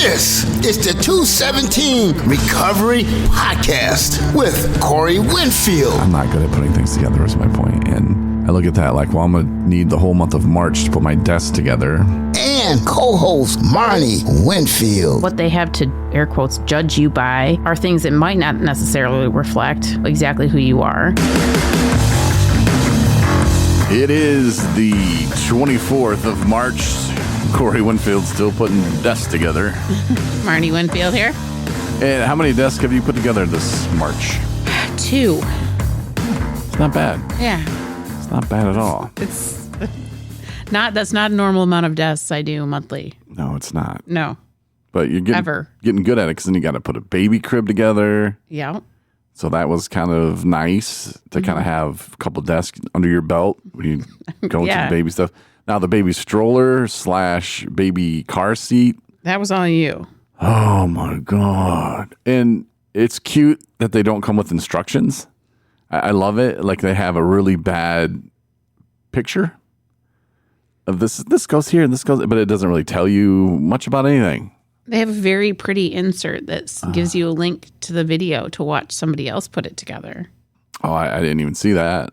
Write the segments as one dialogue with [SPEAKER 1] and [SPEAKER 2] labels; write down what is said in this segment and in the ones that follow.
[SPEAKER 1] This is the 217 Recovery Podcast with Corey Winfield.
[SPEAKER 2] I'm not good at putting things together is my point. And I look at that like, well, I'm going to need the whole month of March to put my desk together.
[SPEAKER 1] And co-host Marney Winfield.
[SPEAKER 3] What they have to, air quotes, judge you by are things that might not necessarily reflect exactly who you are.
[SPEAKER 2] It is the 24th of March. Corey Winfield still putting desks together.
[SPEAKER 3] Marney Winfield here.
[SPEAKER 2] And how many desks have you put together this March?
[SPEAKER 3] 2.
[SPEAKER 2] It's not bad.
[SPEAKER 3] Yeah.
[SPEAKER 2] It's not bad at all.
[SPEAKER 3] It's not, that's not a normal amount of desks I do monthly.
[SPEAKER 2] No, it's not.
[SPEAKER 3] No.
[SPEAKER 2] But you're getting good at it because then you got to put a baby crib together.
[SPEAKER 3] Yeah.
[SPEAKER 2] So that was kind of nice to kind of have a couple desks under your belt when you go into the baby stuff. Now the baby stroller / baby car seat.
[SPEAKER 3] That was on you.
[SPEAKER 2] Oh my God. And it's cute that they don't come with instructions. I love it. Like they have a really bad picture of this goes here and this goes, but it doesn't really tell you much about anything.
[SPEAKER 3] They have a very pretty insert that gives you a link to the video to watch somebody else put it together.
[SPEAKER 2] Oh, I didn't even see that.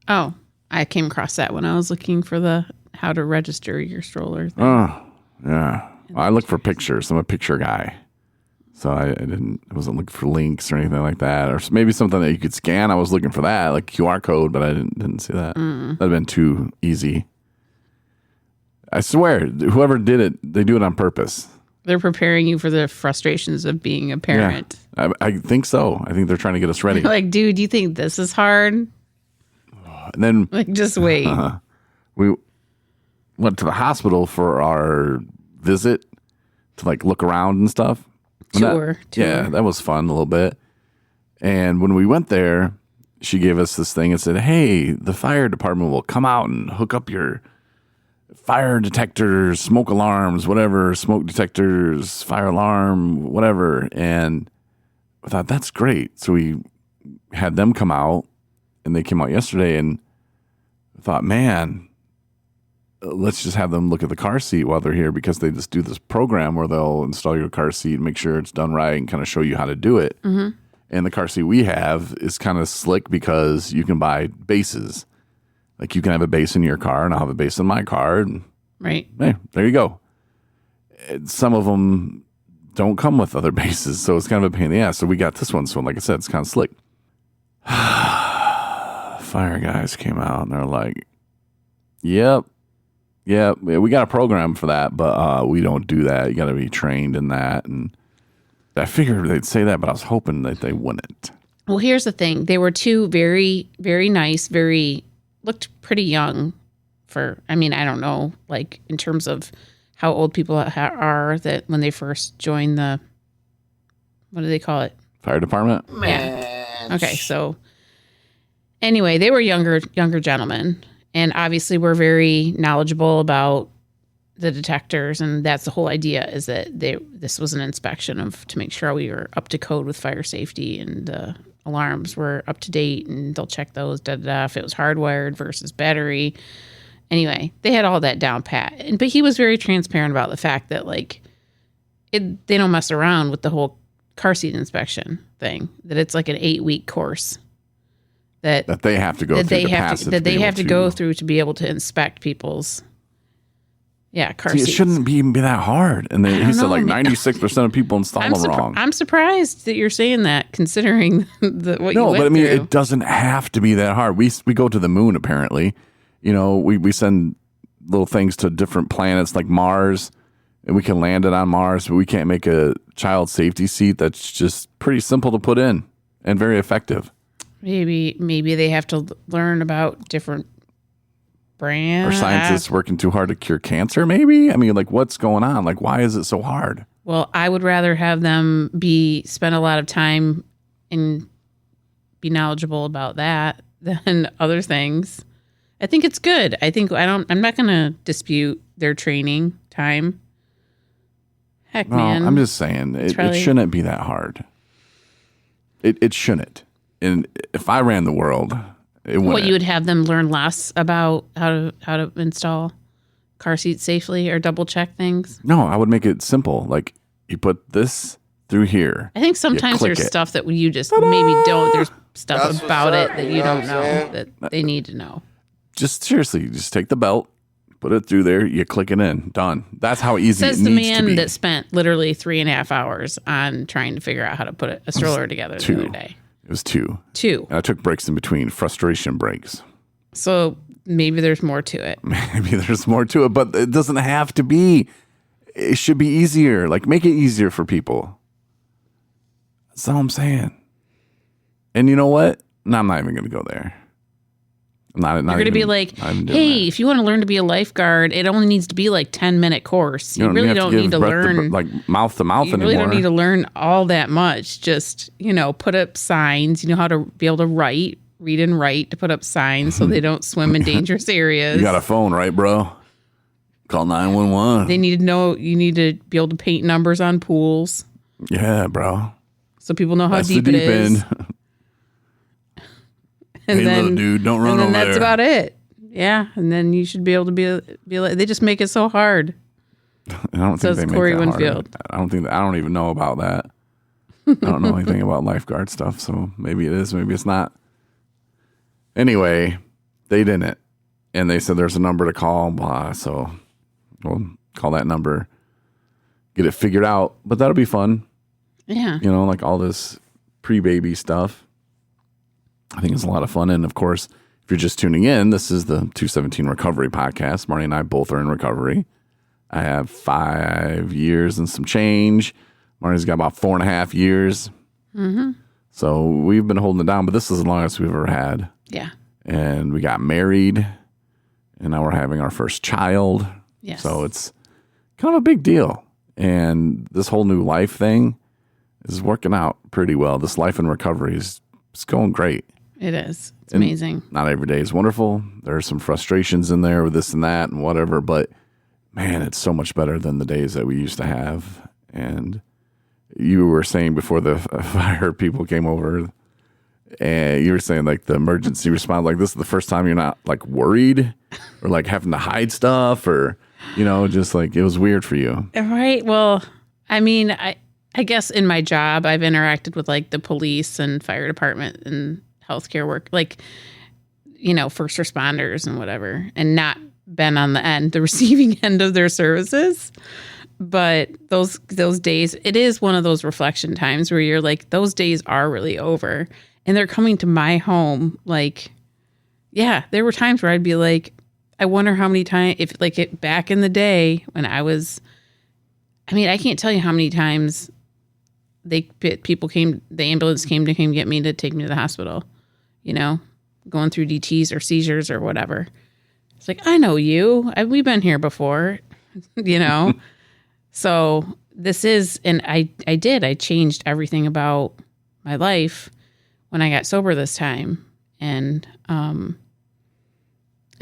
[SPEAKER 3] Oh, I came across that when I was looking for the how to register your stroller thing.
[SPEAKER 2] Oh, yeah. I look for pictures. I'm a picture guy. So I wasn't looking for links or anything like that. Or maybe something that you could scan. I was looking for that, like QR code, but I didn't see that. That'd have been too easy. I swear, whoever did it, they do it on purpose.
[SPEAKER 3] They're preparing you for the frustrations of being a parent.
[SPEAKER 2] Yeah, I think so. I think they're trying to get us ready.
[SPEAKER 3] Like, dude, you think this is hard?
[SPEAKER 2] And then
[SPEAKER 3] like, just wait.
[SPEAKER 2] We went to the hospital for our visit to like look around and stuff.
[SPEAKER 3] Tour.
[SPEAKER 2] Yeah, that was fun a little bit. And when we went there, she gave us this thing and said, hey, the fire department will come out and hook up your fire detectors, smoke alarms, whatever, smoke detectors, fire alarm, whatever. And I thought, that's great. So we had them come out, and they came out yesterday, and I thought, man, let's just have them look at the car seat while they're here, because they just do this program where they'll install your car seat and make sure it's done right and kind of show you how to do it. Mm-hmm. And the car seat we have is kind of slick because you can buy bases. Like you can have a base in your car, and I'll have a base in my car. And
[SPEAKER 3] right.
[SPEAKER 2] Hey, there you go. Some of them don't come with other bases, so it's kind of a pain in the ass. So we got this one. So like I said, it's kind of slick. Fire guys came out, and they're like, yep, we got a program for that, but we don't do that. You got to be trained in that. And I figured they'd say that, but I was hoping that they wouldn't.
[SPEAKER 3] Well, here's the thing. They were 2 very, very nice, looked pretty young for, I mean, I don't know, like in terms of how old people are that when they first join the, what do they call it?
[SPEAKER 2] Fire department?
[SPEAKER 3] Yeah. Okay, so anyway, they were younger gentlemen, and obviously were very knowledgeable about the detectors, and that's the whole idea, is that this was an inspection to make sure we were up to code with fire safety, and the alarms were up to date, and they'll check those, if it was hardwired versus battery. Anyway, they had all that down pat. But he was very transparent about the fact that they don't mess around with the whole car seat inspection thing, that it's like an 8-week course that they have to go through to go through to be able to inspect people's car seats.
[SPEAKER 2] It shouldn't even be that hard. And he said 96% of people install them wrong.
[SPEAKER 3] I'm surprised that you're saying that, considering what you went through.
[SPEAKER 2] No, but I mean, it doesn't have to be that hard. We go to the moon, apparently. You know, we send little things to different planets like Mars, and we can land it on Mars, but we can't make a child safety seat that's just pretty simple to put in and very effective.
[SPEAKER 3] Maybe they have to learn about different brands.
[SPEAKER 2] Are scientists working too hard to cure cancer, maybe? I mean, like, what's going on? Like, why is it so hard?
[SPEAKER 3] Well, I would rather have them spend a lot of time and be knowledgeable about that than other things. I think it's good. I'm not going to dispute their training time. Heck, man.
[SPEAKER 2] I'm just saying, it shouldn't be that hard. It shouldn't. And if I ran the world, it wouldn't.
[SPEAKER 3] What, you would have them learn less about how to install car seats safely or double check things?
[SPEAKER 2] No, I would make it simple. Like, You put this through here.
[SPEAKER 3] I think sometimes
[SPEAKER 2] click
[SPEAKER 3] there's
[SPEAKER 2] it.
[SPEAKER 3] stuff that you just maybe don't. There's stuff
[SPEAKER 4] That's
[SPEAKER 3] about
[SPEAKER 4] what's
[SPEAKER 3] it
[SPEAKER 4] up,
[SPEAKER 3] that
[SPEAKER 4] you
[SPEAKER 3] you
[SPEAKER 4] know
[SPEAKER 3] don't
[SPEAKER 4] what I'm
[SPEAKER 3] know
[SPEAKER 4] saying?
[SPEAKER 3] that they need to know.
[SPEAKER 2] Just seriously, just take the belt, put it through there, you click it in. Done. That's how easy
[SPEAKER 3] Says
[SPEAKER 2] it
[SPEAKER 3] the
[SPEAKER 2] needs to
[SPEAKER 3] man
[SPEAKER 2] be.
[SPEAKER 3] that spent literally 3.5 hours on trying to figure out how to put a stroller together the other day.
[SPEAKER 2] It was 2.
[SPEAKER 3] 2.
[SPEAKER 2] And I took breaks in between, frustration breaks.
[SPEAKER 3] So maybe there's more to it.
[SPEAKER 2] Maybe there's more to it, but it doesn't have to be. It should be easier. Like, make it easier for people. That's all I'm saying. And you know what? No, I'm not even going to go there.
[SPEAKER 3] You're going to be like, hey, if you want to learn to be a lifeguard, it only needs to be like 10-minute course. You really don't need to learn
[SPEAKER 2] like mouth to mouth anymore.
[SPEAKER 3] You really don't need to learn all that much. Just, put up signs. You know how to be able to read and write to put up signs so they don't swim in dangerous areas.
[SPEAKER 2] You got a phone, right, bro? Call 911.
[SPEAKER 3] They need to know, you need to be able to paint numbers on pools.
[SPEAKER 2] Yeah, bro.
[SPEAKER 3] So people know how
[SPEAKER 2] That's
[SPEAKER 3] deep
[SPEAKER 2] the deep
[SPEAKER 3] it is.
[SPEAKER 2] end.
[SPEAKER 3] And
[SPEAKER 2] hey,
[SPEAKER 3] then,
[SPEAKER 2] little dude, don't run
[SPEAKER 3] and then
[SPEAKER 2] over
[SPEAKER 3] that's
[SPEAKER 2] there.
[SPEAKER 3] about it. Yeah, and then you should be able to be like, they just make it so hard.
[SPEAKER 2] I don't
[SPEAKER 3] Says
[SPEAKER 2] think they
[SPEAKER 3] Corey
[SPEAKER 2] make that
[SPEAKER 3] Winfield.
[SPEAKER 2] hard. I don't even know about that. I don't know anything about lifeguard stuff, so maybe it is, maybe it's not. Anyway, they didn't. And they said there's a number to call, blah, so we'll call that number, get it figured out. But that'll be fun.
[SPEAKER 3] Yeah.
[SPEAKER 2] Like all this pre-baby stuff. I think it's a lot of fun. And of course, if you're just tuning in, this is the 217 Recovery Podcast. Marnie and I both are in recovery. I have 5 years and some change. Marnie's got about 4.5 years. Mm-hmm. So we've been holding it down, but this is the longest we've ever had.
[SPEAKER 3] Yeah.
[SPEAKER 2] And we got married, and now we're having our first child.
[SPEAKER 3] Yes.
[SPEAKER 2] So it's kind of a big deal. And this whole new life thing is working out pretty well. This life in recovery is going great.
[SPEAKER 3] It is. It's amazing.
[SPEAKER 2] Not every day is wonderful. There are some frustrations in there with this and that and whatever, but man, it's so much better than the days that we used to have. And you were saying before the fire people came over, and you were saying like the emergency response, like this is the first time you're not like worried or like having to hide stuff or, just like it was weird for you.
[SPEAKER 3] Right. Well, I mean, I guess in my job, I've interacted with like the police and fire department and healthcare work, like, first responders and whatever, and not been on the receiving end of their services. But those days, it is one of those reflection times where you're like, those days are really over and they're coming to my home. Like, yeah, there were times where I'd be like, I wonder how many times, if like back in the day when I I can't tell you how many times the ambulance came to get me to take me to the hospital, going through DTs or seizures or whatever. It's like, I know you. We've been here before, So this is, and I changed everything about my life when I got sober this time. And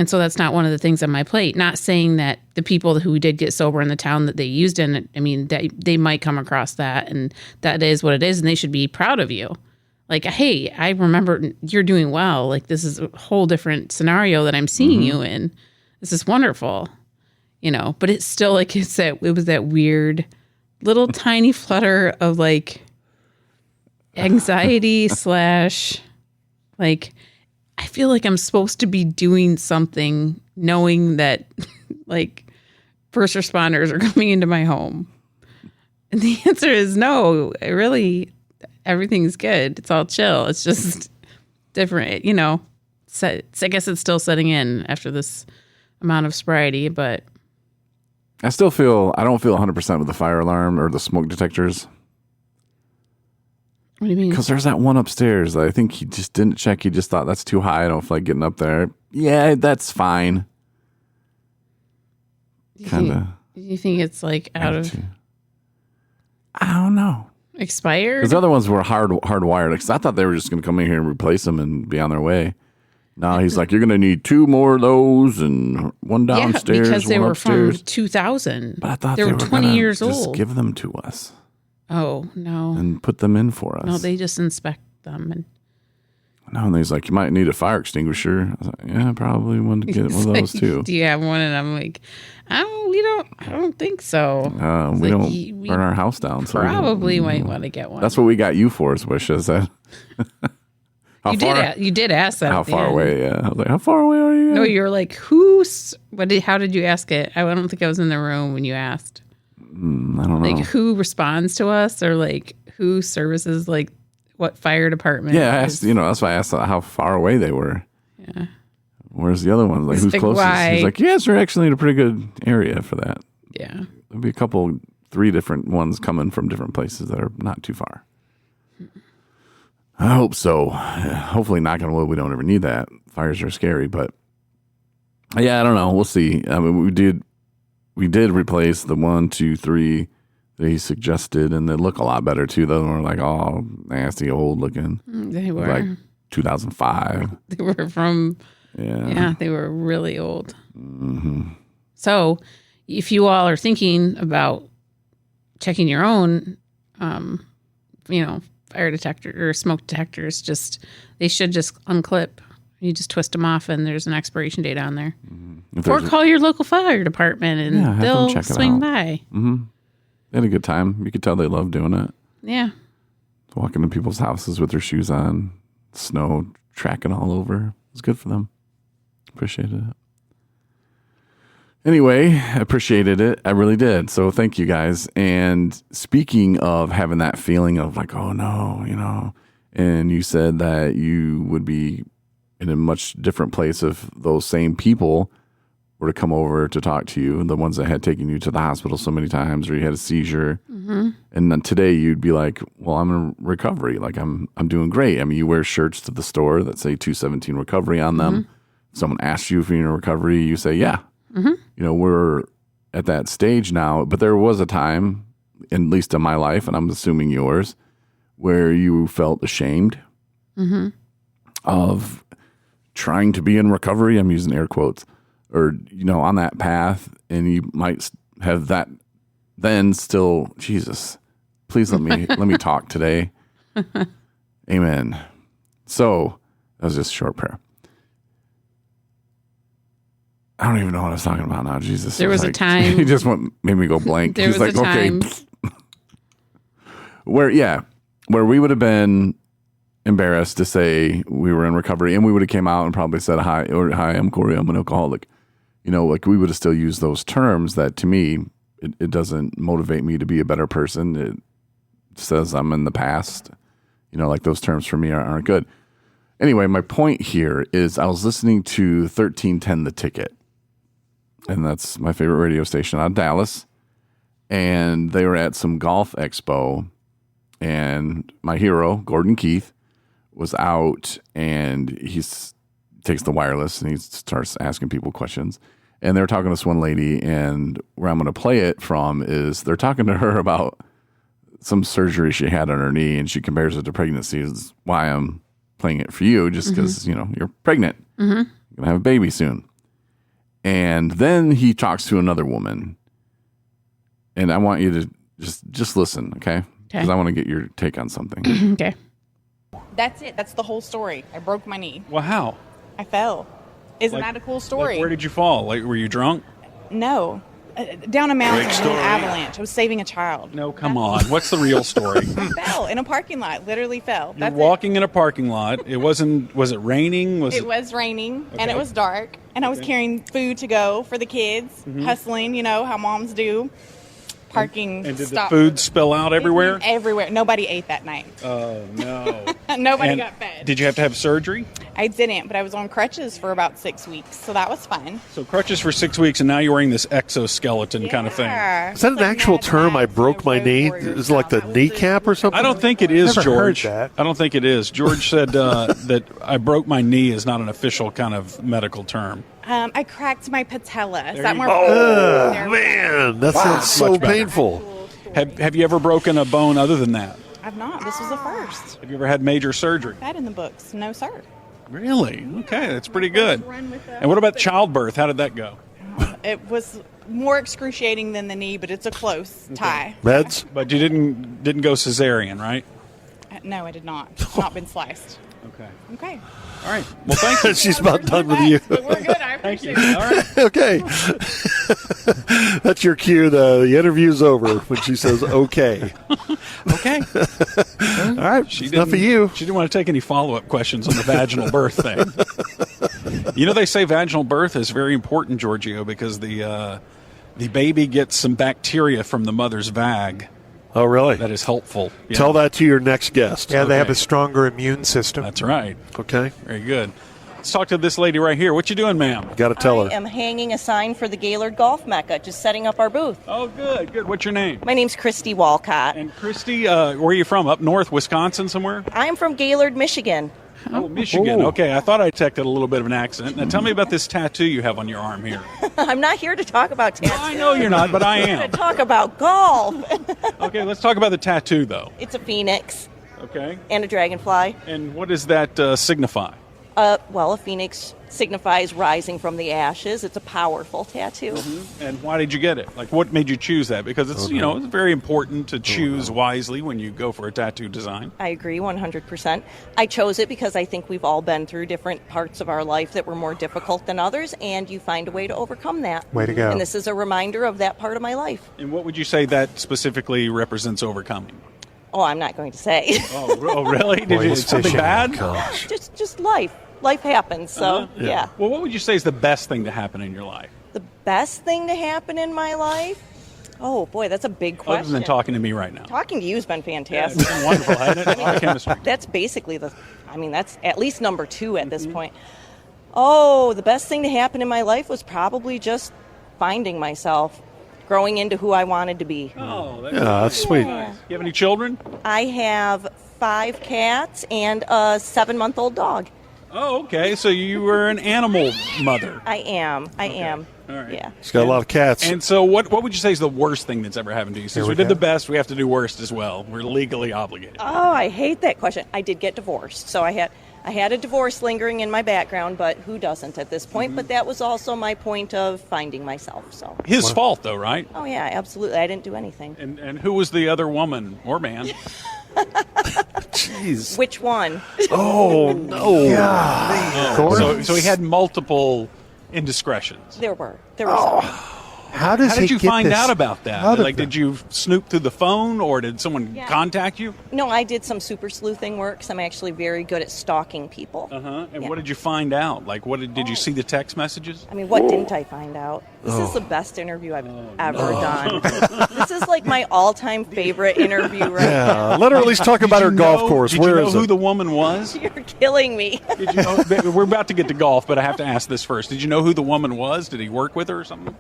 [SPEAKER 3] so that's not one of the things on my plate. Not saying that the people who did get sober in the town that they used in it, they might come across that, and that is what it is, and they should be proud of you. Like, hey, I remember you're doing well. Like, this is a whole different scenario that I'm seeing you in. This is wonderful, but it's still like it was that weird little tiny flutter of like anxiety / like, I feel like I'm supposed to be doing something knowing that like first responders are coming into my home. And the answer is no, everything's good. It's all chill. It's just different, I guess it's still setting in after this amount of sobriety, but
[SPEAKER 2] I don't feel 100% with the fire alarm or the smoke detectors.
[SPEAKER 3] What do you mean?
[SPEAKER 2] Because there's that one upstairs that I think he just didn't check. He just thought that's too high. I don't feel like getting up there. Yeah, that's fine. Kind of.
[SPEAKER 3] You think it's like out of
[SPEAKER 2] I don't know.
[SPEAKER 3] expired?
[SPEAKER 2] Because the other ones were hardwired. Because I thought they were just going to come in here and replace them and be on their way. No, he's like, you're going to need 2 more of those and one downstairs,
[SPEAKER 3] yeah, because they
[SPEAKER 2] one
[SPEAKER 3] were
[SPEAKER 2] upstairs.
[SPEAKER 3] from 2000.
[SPEAKER 2] But I thought
[SPEAKER 3] they were 20 years
[SPEAKER 2] just
[SPEAKER 3] old.
[SPEAKER 2] give them to us.
[SPEAKER 3] Oh, no.
[SPEAKER 2] And put them in for us.
[SPEAKER 3] No, they just inspect them. And
[SPEAKER 2] No, and he's like, you might need a fire extinguisher. I was like, yeah, probably want to get one of those too.
[SPEAKER 3] Do you have one? And I'm like, I don't think so.
[SPEAKER 2] We don't burn our house down. So
[SPEAKER 3] probably might want to get one.
[SPEAKER 2] That's what we got you for, is wishes.
[SPEAKER 3] You did ask that.
[SPEAKER 2] How far away? Yeah, I was like, how far away are you?
[SPEAKER 3] No, you were like, how did you ask it? I don't think I was in the room when you asked.
[SPEAKER 2] I don't know.
[SPEAKER 3] Like, who responds to us, or like who services, like what fire department?
[SPEAKER 2] Yeah, I asked. That's why I asked how far away they were.
[SPEAKER 3] Yeah.
[SPEAKER 2] Where's the other ones? Like, who's
[SPEAKER 3] like,
[SPEAKER 2] closest?
[SPEAKER 3] why?
[SPEAKER 2] He's like, yes, we're actually in a pretty good area for that.
[SPEAKER 3] Yeah.
[SPEAKER 2] There'll be a couple, 3 different ones coming from different places that are not too far. I hope so. Hopefully, knock on wood, we don't ever need that. Fires are scary, but yeah, I don't know. We'll see. I mean, we did replace the 1, 2, 3 that he suggested, and they look a lot better too. Those were like all nasty, old looking.
[SPEAKER 3] They were
[SPEAKER 2] like 2005.
[SPEAKER 3] They were from. Yeah, they were really old. Mm-hmm. So, if you all are thinking about checking your own, fire detector or smoke detectors, they should just unclip. You just twist them off, and there's an expiration date on there. Mm-hmm. Or call your local fire department, and they'll swing by.
[SPEAKER 2] Mm-hmm. They had a good time. You could tell they loved doing it.
[SPEAKER 3] Yeah.
[SPEAKER 2] Walking to people's houses with their shoes on, snow tracking all over. It was good for them. Appreciated it. Anyway, I appreciated it. I really did. So thank you guys. And speaking of having that feeling of like, oh no, and you said that you would be in a much different place if those same people were to come over to talk to you, the ones that had taken you to the hospital so many times, or you had a seizure. Mm-hmm. And then today you'd be like, well, I'm in recovery. Like I'm doing great. I mean, you wear shirts to the store that say 217 recovery on them. Mm-hmm. Someone asks you if you're in recovery, you say, yeah. Mm-hmm. We're at that stage now, but there was a time, at least in my life, and I'm assuming yours, where you felt ashamed of trying to be in recovery. I'm using air quotes, or, on that path, and you might have that then still, Jesus, please let me talk today. Amen. So that was just a short prayer. I don't even know what I was talking about now. Jesus.
[SPEAKER 3] There was a time.
[SPEAKER 2] He just made me go blank.
[SPEAKER 3] There was a time.
[SPEAKER 2] Okay. Where we would have been embarrassed to say we were in recovery, and we would have came out and probably said, hi, I'm Corey, I'm an alcoholic. Like we would have still used those terms that, to me, it doesn't motivate me to be a better person. It says I'm in the past. Like those terms for me aren't good. Anyway, my point here is I was listening to 1310 The Ticket. And that's my favorite radio station out of Dallas. And they were at some golf expo. And my hero, Gordon Keith, was out, and he takes the wireless and he starts asking people questions. And they're talking to this one lady, and where I'm going to play it from is they're talking to her about some surgery she had on her knee, and she compares it to pregnancy. Is why I'm playing it for you, just because, you're pregnant. Mm-hmm. You're going to have a baby soon. And then he talks to another woman, and I want you to just listen, okay? Because I want to get your take on something.
[SPEAKER 3] Okay.
[SPEAKER 4] That's it. That's the whole story. I broke my knee.
[SPEAKER 5] Well, how?
[SPEAKER 4] I fell. Isn't that a cool story?
[SPEAKER 5] Where did you fall? Like, were you drunk?
[SPEAKER 4] No. Down a mountain in an avalanche. I was saving a child.
[SPEAKER 5] No, come on. What's the real story?
[SPEAKER 4] I fell in a parking lot. Literally fell.
[SPEAKER 5] You're walking in a parking lot. It wasn't. Was it raining?
[SPEAKER 4] It was raining, and it was dark, and I was carrying food to go for the kids, hustling. How moms do. Parking.
[SPEAKER 5] And did the food spill out everywhere?
[SPEAKER 4] Everywhere. Nobody ate that night.
[SPEAKER 5] Oh no.
[SPEAKER 4] Nobody got fed.
[SPEAKER 5] Did you have to have surgery?
[SPEAKER 4] I didn't, but I was on crutches for about 6 weeks, so that was fun.
[SPEAKER 5] So crutches for 6 weeks, and now you're wearing this exoskeleton kind of thing.
[SPEAKER 6] Is that an actual term? I broke my knee. Is it like the kneecap or something?
[SPEAKER 5] I don't think it is,
[SPEAKER 6] Never
[SPEAKER 5] George.
[SPEAKER 6] heard that.
[SPEAKER 5] I don't think it is. George said that I broke my knee is not an official kind of medical term.
[SPEAKER 4] I cracked my patella. Is that more?
[SPEAKER 6] Oh, man. That sounds so
[SPEAKER 5] Much better.
[SPEAKER 6] painful.
[SPEAKER 5] Have you ever broken a bone other than that?
[SPEAKER 4] I've not. This was the first.
[SPEAKER 5] Have you ever had major surgery?
[SPEAKER 4] That in the books. No, sir.
[SPEAKER 5] Really? Okay, that's pretty good. And what about childbirth? How did that go?
[SPEAKER 4] It was more excruciating than the knee, but it's a close tie.
[SPEAKER 6] Meds?
[SPEAKER 5] But you didn't go cesarean, right?
[SPEAKER 4] No, I did not. Not been sliced.
[SPEAKER 5] Okay.
[SPEAKER 4] Okay.
[SPEAKER 5] All right. Well, thank you.
[SPEAKER 6] She's about done with you.
[SPEAKER 4] But we're good. I
[SPEAKER 5] Thank you.
[SPEAKER 4] appreciate it.
[SPEAKER 5] All right.
[SPEAKER 6] Okay. That's your cue. The interview's over when she says, okay.
[SPEAKER 5] Okay.
[SPEAKER 6] All right. Enough of you.
[SPEAKER 5] She didn't want to take any follow-up questions on the vaginal birth thing. You know, they say vaginal birth is very important, Giorgio, because the baby gets some bacteria from the mother's vag
[SPEAKER 6] Oh, really?
[SPEAKER 5] that is helpful. Yeah.
[SPEAKER 6] Tell that to your next guest.
[SPEAKER 7] Yeah, they have
[SPEAKER 5] Okay.
[SPEAKER 7] a stronger immune system.
[SPEAKER 5] That's right.
[SPEAKER 6] Okay.
[SPEAKER 5] Very good. Let's talk to this lady right here. What you doing, ma'am?
[SPEAKER 6] Got to tell
[SPEAKER 8] I
[SPEAKER 6] her.
[SPEAKER 8] am hanging a sign for the Gaylord Golf Mecca, just setting up our booth.
[SPEAKER 5] Oh, good, good. What's your name?
[SPEAKER 8] My name's Christy Walcott.
[SPEAKER 5] And Christy, where are you from? Up north, Wisconsin somewhere?
[SPEAKER 8] I'm from Gaylord, Michigan.
[SPEAKER 5] Oh, Michigan.
[SPEAKER 6] Oh.
[SPEAKER 5] Okay, I thought I detected a little bit of an accent. Now tell me about this tattoo you have on your arm here.
[SPEAKER 8] I'm not here to talk about tattoos.
[SPEAKER 5] I know you're not, but I
[SPEAKER 8] I'm here
[SPEAKER 5] am.
[SPEAKER 8] to talk about golf.
[SPEAKER 5] Okay, let's talk about the tattoo, though.
[SPEAKER 8] It's a phoenix
[SPEAKER 5] Okay.
[SPEAKER 8] and a dragonfly.
[SPEAKER 5] And what does that signify?
[SPEAKER 8] Well, a phoenix signifies rising from the ashes. It's a powerful tattoo.
[SPEAKER 5] And why did you get it? Like, what made you choose that? Because it's, you know, it's very important to choose wisely when you go for a tattoo design.
[SPEAKER 8] I agree 100%. I chose it because I think we've all been through different parts of our life that were more difficult than others, and you find a way to overcome that.
[SPEAKER 7] Way to go.
[SPEAKER 8] And this is a reminder of that part of my life.
[SPEAKER 5] And what would you say that specifically represents overcoming?
[SPEAKER 8] Oh, I'm not going to say.
[SPEAKER 5] Oh really?
[SPEAKER 7] Boy,
[SPEAKER 5] Did you
[SPEAKER 7] he's
[SPEAKER 5] something
[SPEAKER 7] fishing.
[SPEAKER 5] bad?
[SPEAKER 6] Gosh.
[SPEAKER 8] just life. Life happens, so yeah.
[SPEAKER 5] Well, what would you say is the best thing to happen in your life?
[SPEAKER 8] The best thing to happen in my life? Oh boy, that's a big question.
[SPEAKER 5] Other than talking to me right now.
[SPEAKER 8] Talking to you has been
[SPEAKER 5] Yeah,
[SPEAKER 8] fantastic.
[SPEAKER 5] it's been wonderful, hasn't it? A lot of chemistry.
[SPEAKER 8] That's basically that's at least number 2 at this point. Oh, the best thing to happen in my life was probably just finding myself, growing into who I wanted to be.
[SPEAKER 5] Oh,
[SPEAKER 6] Yeah, that's sweet.
[SPEAKER 8] Yeah.
[SPEAKER 5] You have any children?
[SPEAKER 8] I have 5 cats and a 7-month-old dog.
[SPEAKER 5] Oh, okay. So you were an animal mother.
[SPEAKER 8] I am.
[SPEAKER 5] All right.
[SPEAKER 8] Yeah.
[SPEAKER 6] She's got a lot of cats.
[SPEAKER 5] And so what would you say is the worst thing that's ever happened to you? Since
[SPEAKER 7] we
[SPEAKER 5] we did
[SPEAKER 7] go.
[SPEAKER 5] the best, we have to do worst as well. We're legally obligated.
[SPEAKER 8] Oh, I hate that question. I did get divorced, so I had a divorce lingering in my background, but who doesn't at this point? But that was also my point of finding myself. So,
[SPEAKER 5] His fault, though, right?
[SPEAKER 8] oh yeah, absolutely. I didn't do anything.
[SPEAKER 5] And who was the other woman or man?
[SPEAKER 6] Jeez.
[SPEAKER 8] Which one?
[SPEAKER 6] Oh, no.
[SPEAKER 5] So he had multiple indiscretions.
[SPEAKER 8] There were some.
[SPEAKER 7] How does
[SPEAKER 5] How
[SPEAKER 7] he
[SPEAKER 5] did you
[SPEAKER 7] get
[SPEAKER 5] find
[SPEAKER 7] this
[SPEAKER 5] out about that?
[SPEAKER 7] out of
[SPEAKER 5] Like,
[SPEAKER 7] them?
[SPEAKER 5] did you snoop through the phone, or did someone
[SPEAKER 8] Yeah.
[SPEAKER 5] contact you?
[SPEAKER 8] No, I did some super sleuthing work. 'Cause I'm actually very good at stalking people.
[SPEAKER 5] And
[SPEAKER 8] Yeah.
[SPEAKER 5] what did you find out? Like, did you see the text messages?
[SPEAKER 8] I mean, what didn't I find out? This is the best interview I've ever done. This is like my all-time favorite interview right
[SPEAKER 6] Yeah, let her at least talk about her golf course.
[SPEAKER 5] Did
[SPEAKER 6] Where
[SPEAKER 5] you know
[SPEAKER 6] is
[SPEAKER 5] who
[SPEAKER 6] it?
[SPEAKER 5] the woman was?
[SPEAKER 8] now. You're killing me.
[SPEAKER 5] Did you know, we're about to get to golf, but I have to ask this first. Did you know who the woman was? Did he work with her or something?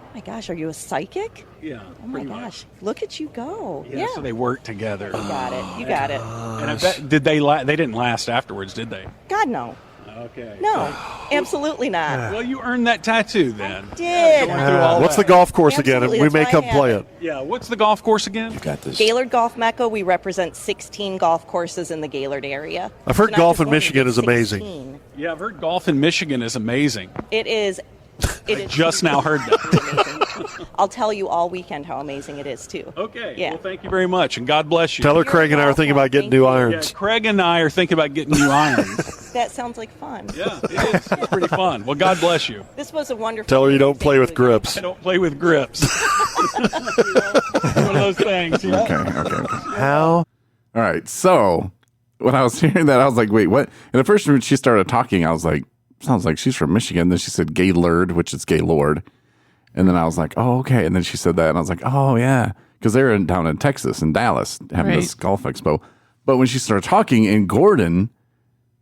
[SPEAKER 8] Oh my gosh, are you a psychic?
[SPEAKER 5] Yeah.
[SPEAKER 8] Oh my gosh, look at you go.
[SPEAKER 5] Yeah. So they worked together.
[SPEAKER 8] You got it. You got it.
[SPEAKER 5] And I bet, did they? They didn't last afterwards, did they?
[SPEAKER 8] God, no.
[SPEAKER 5] Okay.
[SPEAKER 8] No, absolutely not.
[SPEAKER 5] Well, you earned that tattoo then.
[SPEAKER 8] Did.
[SPEAKER 5] Going through all
[SPEAKER 6] What's
[SPEAKER 5] that.
[SPEAKER 6] the golf course again?
[SPEAKER 8] Absolutely,
[SPEAKER 6] We
[SPEAKER 8] that's
[SPEAKER 6] may
[SPEAKER 8] why I
[SPEAKER 6] come
[SPEAKER 8] have
[SPEAKER 6] play
[SPEAKER 8] it.
[SPEAKER 6] it.
[SPEAKER 5] Yeah. What's the golf course again?
[SPEAKER 2] Got this.
[SPEAKER 8] Gaylord Golf Mecca, we represent 16 golf courses in the Gaylord area.
[SPEAKER 6] I've heard
[SPEAKER 8] So not
[SPEAKER 6] golf
[SPEAKER 8] just
[SPEAKER 6] in
[SPEAKER 8] one,
[SPEAKER 6] Michigan
[SPEAKER 8] but
[SPEAKER 6] is amazing.
[SPEAKER 8] 16.
[SPEAKER 5] Yeah, I've heard golf in Michigan is amazing.
[SPEAKER 8] It is. It is
[SPEAKER 5] Just now heard that.
[SPEAKER 8] amazing. I'll tell you all weekend how amazing it is too.
[SPEAKER 5] Okay.
[SPEAKER 8] Yeah.
[SPEAKER 5] Well, thank you very much, and God bless you.
[SPEAKER 6] Tell her
[SPEAKER 8] You're
[SPEAKER 6] Craig and I are thinking about getting new
[SPEAKER 8] welcome.
[SPEAKER 5] Yeah,
[SPEAKER 6] irons.
[SPEAKER 5] Craig and I are thinking about getting new irons.
[SPEAKER 8] That sounds like fun.
[SPEAKER 5] Yeah, it is. It's pretty fun. Well, God bless you.
[SPEAKER 8] This was a wonderful.
[SPEAKER 6] Tell her you don't
[SPEAKER 8] Thank
[SPEAKER 6] play with
[SPEAKER 8] you.
[SPEAKER 6] grips.
[SPEAKER 5] I don't play with grips. One of those things. Yeah.
[SPEAKER 2] Okay.
[SPEAKER 7] How?
[SPEAKER 2] All right. So when I was hearing that, I was like, wait, what? And at first, when she started talking, I was like, sounds like she's from Michigan. Then she said Gaylord, which is Gaylord. And then I was like, oh, okay. And then she said that, and I was like, oh, yeah. Because they're down in Texas, in Dallas, having this
[SPEAKER 3] Right.
[SPEAKER 2] golf expo. But when she started talking, and Gordon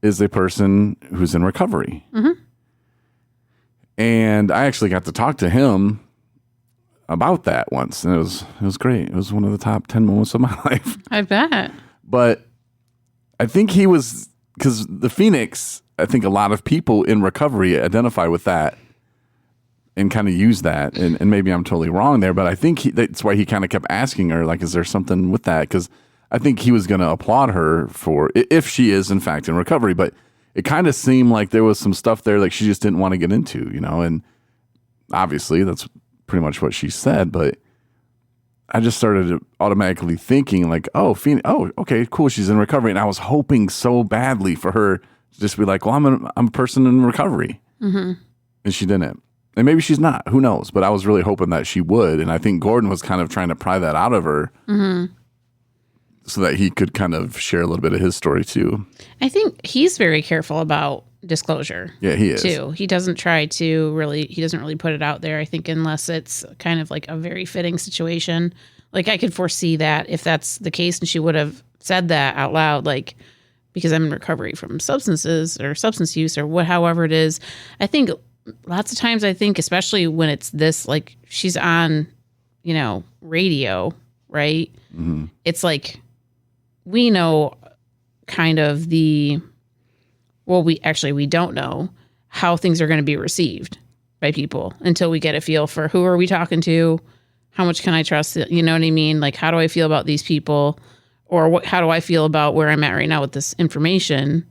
[SPEAKER 2] is a person who's in recovery. And I actually got to talk to him about that once. And it was great. It was one of the top 10 moments of my life.
[SPEAKER 3] I bet.
[SPEAKER 2] But I think he was, because the Phoenix, I think a lot of people in recovery identify with that and kind of use that. And maybe I'm totally wrong there, but I think that's why he kind of kept asking her, like, is there something with that? Because I think he was going to applaud her for, if she is, in fact, in recovery. But it kind of seemed like there was some stuff there like she just didn't want to get into, you know? And obviously that's pretty much what she said. But I just started automatically thinking like, oh, okay, cool. She's in recovery. And I was hoping so badly for her to just be like, well, I'm a person in recovery. Mm-hmm. And she didn't. And maybe she's not. Who knows? But I was really hoping that she would. And I think Gordon was kind of trying to pry that out of her so that he could kind of share a little bit of his story too.
[SPEAKER 3] I think he's very careful about disclosure.
[SPEAKER 2] Yeah, he is.
[SPEAKER 3] Too. He doesn't try to really, he doesn't really put it out there, I think, unless it's kind of like a very fitting situation. Like I could foresee that if that's the case and she would have said that out loud, like, because I'm in recovery from substances or substance use or however it is. I think lots of times, especially when it's this, like she's on, radio, right? Mm-hmm. It's like, we know kind of we don't know how things are going to be received by people until we get a feel for who are we talking to, how much can I trust, you know what I mean? Like, how do I feel about these people, or how do I feel about where I'm at right now with this information?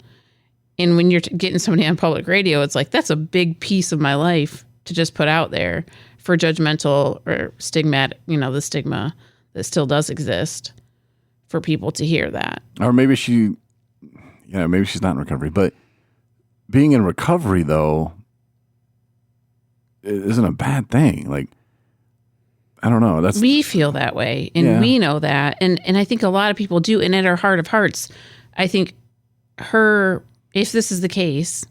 [SPEAKER 3] And when you're getting somebody on public radio, it's like, that's a big piece of my life to just put out there for judgmental or stigmatic, the stigma that still does exist for people to hear that.
[SPEAKER 2] Or maybe maybe she's not in recovery, but being in recovery though isn't a bad thing. Like, I don't know.
[SPEAKER 3] We feel that way, and we know that, and I think a lot of people do. And at our heart of hearts, I think if this is the case,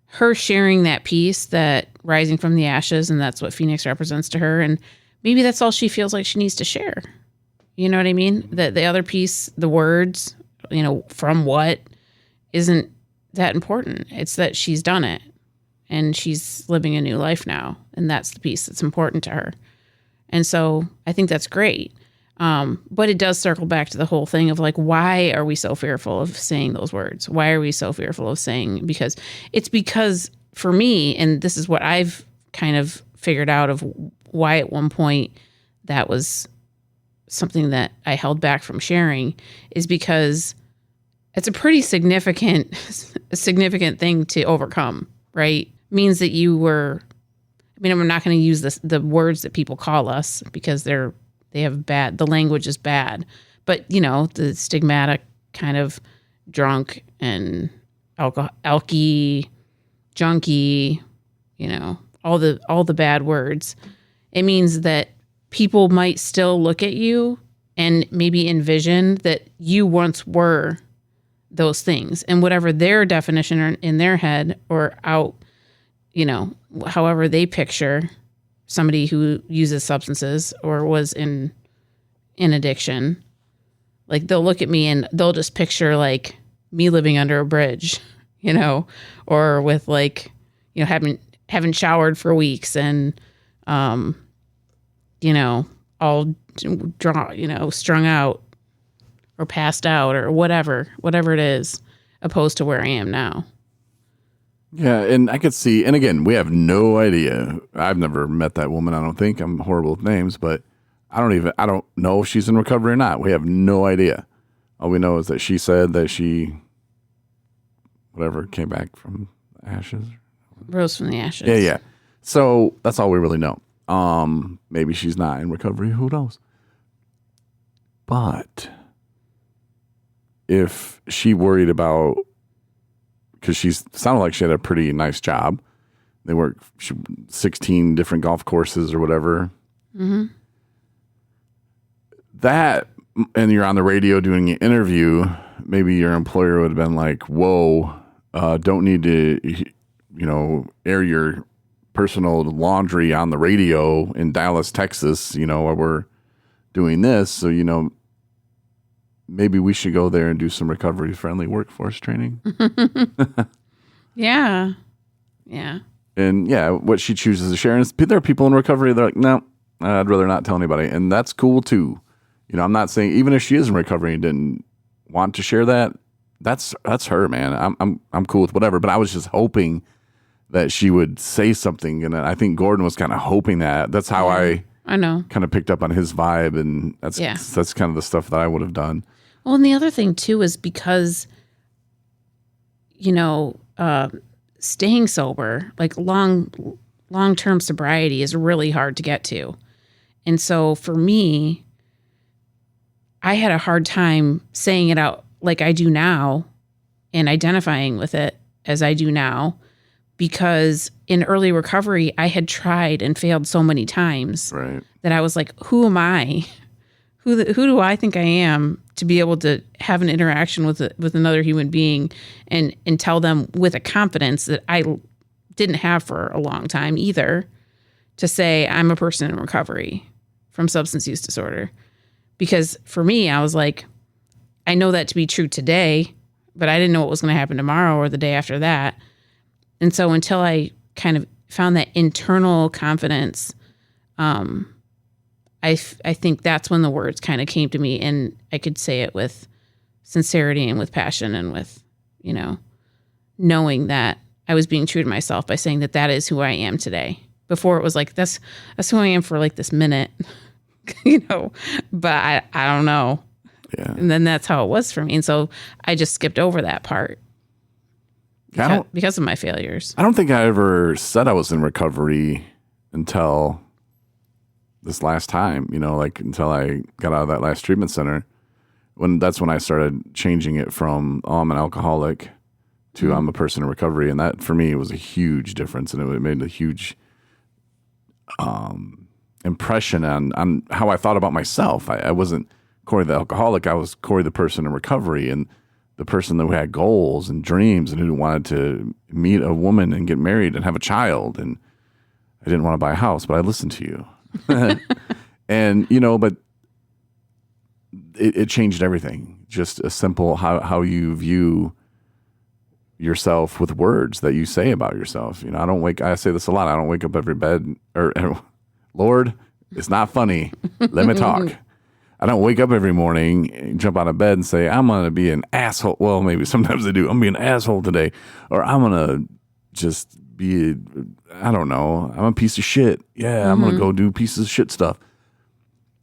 [SPEAKER 3] her sharing that piece, that rising from the ashes, and that's what Phoenix represents to her, and maybe that's all she feels like she needs to share. You know what I mean? That the other piece, the words, from what, isn't that important. It's that she's done it, and she's living a new life now, and that's the piece that's important to her. And so I think that's great. But it does circle back to the whole thing of like, why are we so fearful of saying those words? Why are we so fearful of saying? Because for me, and this is what I've kind of figured out of why at one point that was something that I held back from sharing, is because it's a pretty significant thing to overcome, right? Means that I'm not going to use the words that people call us because the language is bad, but the stigmatic kind of drunk and alky, junkie, all the bad words. It means that people might still look at you and maybe envision that you once were those things, and whatever their definition are in their head or out, however they picture somebody who uses substances or was in addiction, like they'll look at me and they'll just picture like me living under a bridge, or with like, haven't showered for weeks and, all strung out or passed out or whatever it is, opposed to where I am now.
[SPEAKER 2] Yeah, and I could see, and again, we have no idea. I've never met that woman, I don't think. I'm horrible with names, but I don't know if she's in recovery or not. We have no idea. All we know is that she said that she, came back from the ashes.
[SPEAKER 3] Rose from the ashes.
[SPEAKER 2] Yeah. So that's all we really know. Maybe she's not in recovery. Who knows? But if she worried about, because she sounded like she had a pretty nice job. They worked 16 different golf courses or whatever. Mm-hmm. That, and you're on the radio doing an interview, maybe your employer would have been like, whoa, don't need to, air your personal laundry on the radio in Dallas, Texas, while we're doing this. So, maybe we should go there and do some recovery-friendly workforce training.
[SPEAKER 3] Yeah.
[SPEAKER 2] And what she chooses to share. And there are people in recovery that are like, no, I'd rather not tell anybody. And that's cool too. I'm not saying, even if she is in recovery and didn't want to share that, that's her, man. I'm cool with whatever. But I was just hoping that she would say something. And I think Gordon was kind of hoping that. That's how I know. Kind of picked up on his vibe. And that's kind of the stuff that I would have done.
[SPEAKER 3] Well, and the other thing too is because, staying sober, like long-term sobriety, is really hard to get to. And so for me, I had a hard time saying it out like I do now and identifying with it as I do now, because in early recovery, I had tried and failed so many times that I was like, who am I? Who do I think I am to be able to have an interaction with another human being and tell them with a confidence that I didn't have for a long time either, to say I'm a person in recovery from substance use disorder. Because for me, I was like, I know that to be true today, but I didn't know what was going to happen tomorrow or the day after that. And so until I kind of found that internal confidence, I think that's when the words kind of came to me, and I could say it with sincerity and with passion and with, knowing that I was being true to myself by saying that is who I am today. Before it was like, that's who I am for like this minute, but I don't know.
[SPEAKER 2] Yeah.
[SPEAKER 3] And then that's how it was for me. And so I just skipped over that part because of my failures.
[SPEAKER 2] I don't think I ever said I was in recovery until this last time, until I got out of that last treatment center. That's when I started changing it from, I'm an alcoholic to I'm a person in recovery. And that for me was a huge difference. And it made a huge impression on how I thought about myself. I wasn't Corey the alcoholic. I was Corey the person in recovery, and the person who had goals and dreams and who wanted to meet a woman and get married and have a child. And I didn't want to buy a house, but I listened to you. And, but it changed everything. Just a simple how you view yourself with words that you say about yourself. I say this a lot. I don't wake up every bed or Lord, it's not funny. Let me talk. I don't wake up every morning, jump out of bed and say, I'm going to be an asshole. Well, maybe sometimes I do. I'm going to be an asshole today. Or I'm going to just be, I don't know, I'm a piece of shit. Yeah, I'm going to go do pieces of shit stuff.